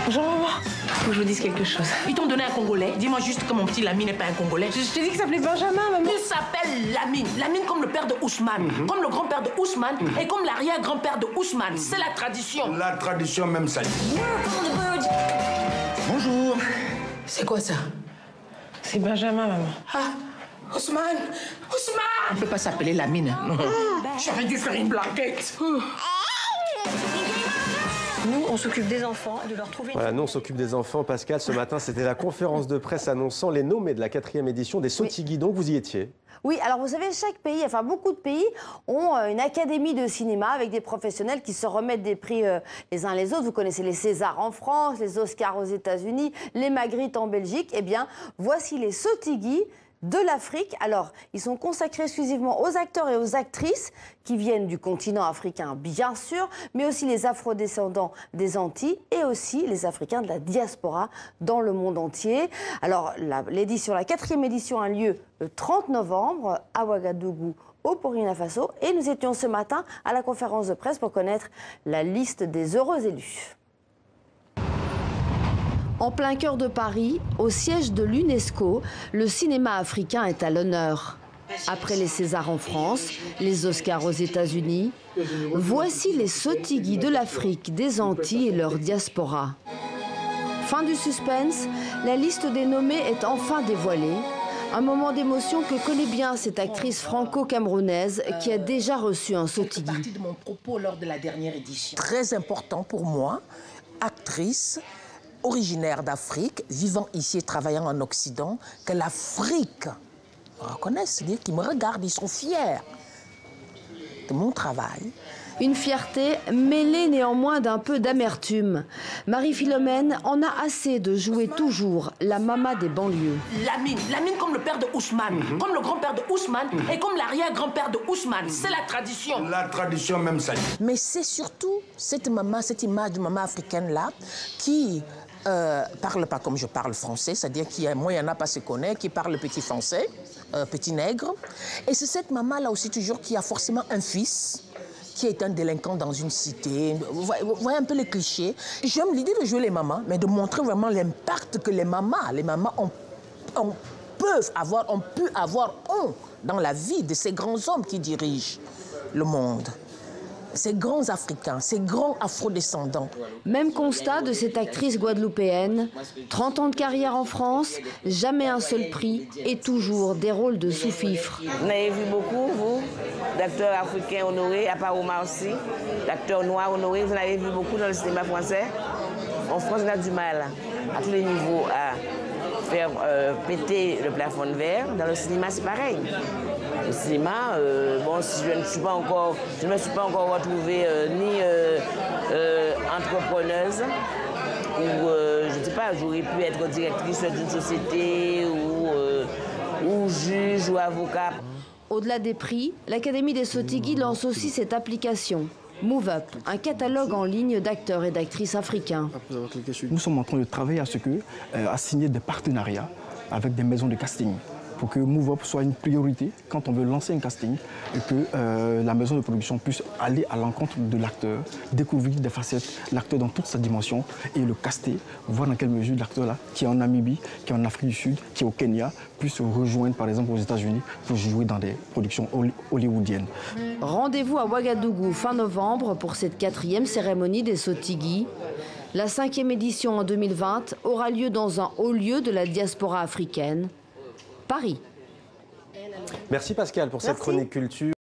Bonjour maman. Faut que je vous dise quelque chose. Ils t'ont donné un Congolais. Dis-moi juste que mon petit Lamine n'est pas un Congolais. Je t'ai dit qu'il s'appelait Benjamin, maman. Il s'appelle Lamine. Lamine comme le père de Ousmane, comme le grand-père de Ousmane et comme l'arrière-grand-père de Ousmane. C'est la tradition. La tradition même ça. Bonjour. C'est quoi ça? C'est Benjamin, maman. Ah, Ousmane! Ousmane! On ne peut pas s'appeler Lamine. J'aurais dû faire une blanquette. Nous, on s'occupe des enfants et de leur trouver... Voilà, nous, on s'occupe des enfants. Pascal, ce matin, c'était la conférence de presse annonçant les nommés de la 4e édition des Sotigui. Donc, vous y étiez. Oui, alors vous savez, chaque pays, enfin beaucoup de pays, ont une académie de cinéma avec des professionnels qui se remettent des prix les uns les autres. Vous connaissez les Césars en France, les Oscars aux États-Unis, les Magritte en Belgique. Eh bien, voici les Sotigui de l'Afrique. Alors, ils sont consacrés exclusivement aux acteurs et aux actrices qui viennent du continent africain, bien sûr, mais aussi les afrodescendants des Antilles et aussi les Africains de la diaspora dans le monde entier. Alors, la 4e édition a lieu le 30 novembre à Ouagadougou, au Burkina Faso. Et nous étions ce matin à la conférence de presse pour connaître la liste des heureux élus. En plein cœur de Paris, au siège de l'UNESCO, le cinéma africain est à l'honneur. Après les Césars en France, les Oscars aux États-Unis, voici les Sotigui de l'Afrique, des Antilles et leur diaspora. Fin du suspense, la liste des nommés est enfin dévoilée. Un moment d'émotion que connaît bien cette actrice franco-camerounaise qui a déjà reçu un Sotigui. C'est partie de mon propos lors de la dernière édition. Très important pour moi, actrice, originaire d'Afrique, vivant ici et travaillant en Occident, que l'Afrique reconnaisse, c'est-à-dire qu'ils me regardent, ils sont fiers de mon travail. Une fierté mêlée néanmoins d'un peu d'amertume. Marie-Philomène en a assez de jouer toujours la maman des banlieues. Lamine comme le père de Ousmane, comme le grand-père de Ousmane et comme l'arrière-grand-père de Ousmane. C'est la tradition. La tradition même ça. Mais c'est surtout cette image de maman africaine-là qui parle pas comme je parle français, c'est-à-dire qu'il y a moyen n'a pas se connaît, qui parle petit français, petit nègre. Et c'est cette maman-là aussi toujours qui a forcément un fils qui est un délinquant dans une cité. Vous voyez un peu les clichés. J'aime l'idée de jouer les mamans, mais de montrer vraiment l'impact que les mamans ont pu avoir dans la vie de ces grands hommes qui dirigent le monde. Ces grands Africains, ces grands afrodescendants. Même constat de cette actrice guadeloupéenne. 30 ans de carrière en France, jamais un seul prix et toujours des rôles de sous-fifre. Vous avez vu beaucoup, vous, d'acteurs africains honorés, à part Omar aussi, d'acteurs noirs honorés, vous en avez vu beaucoup dans le cinéma français. En France, on a du mal, à tous les niveaux, à faire péter le plafond de verre. Dans le cinéma, c'est pareil. Le cinéma, bon, si je ne me suis pas encore retrouvée ni entrepreneuse, ou je ne sais pas, j'aurais pu être directrice d'une société, ou juge, ou avocat. Au-delà des prix, l'Académie des Sotigui lance aussi cette application. Move Up, un catalogue en ligne d'acteurs et d'actrices africains. Nous sommes en train de travailler à signer des partenariats avec des maisons de casting pour que Move Up soit une priorité quand on veut lancer un casting et que la maison de production puisse aller à l'encontre de l'acteur, découvrir des facettes, l'acteur dans toute sa dimension et le caster, voir dans quelle mesure l'acteur-là, qui est en Namibie, qui est en Afrique du Sud, qui est au Kenya, puisse se rejoindre par exemple aux États-Unis pour jouer dans des productions hollywoodiennes. Rendez-vous à Ouagadougou fin novembre pour cette 4e cérémonie des Sotigui. La 5e édition en 2020 aura lieu dans un haut lieu de la diaspora africaine, Paris. Merci Pascal pour cette chronique culture.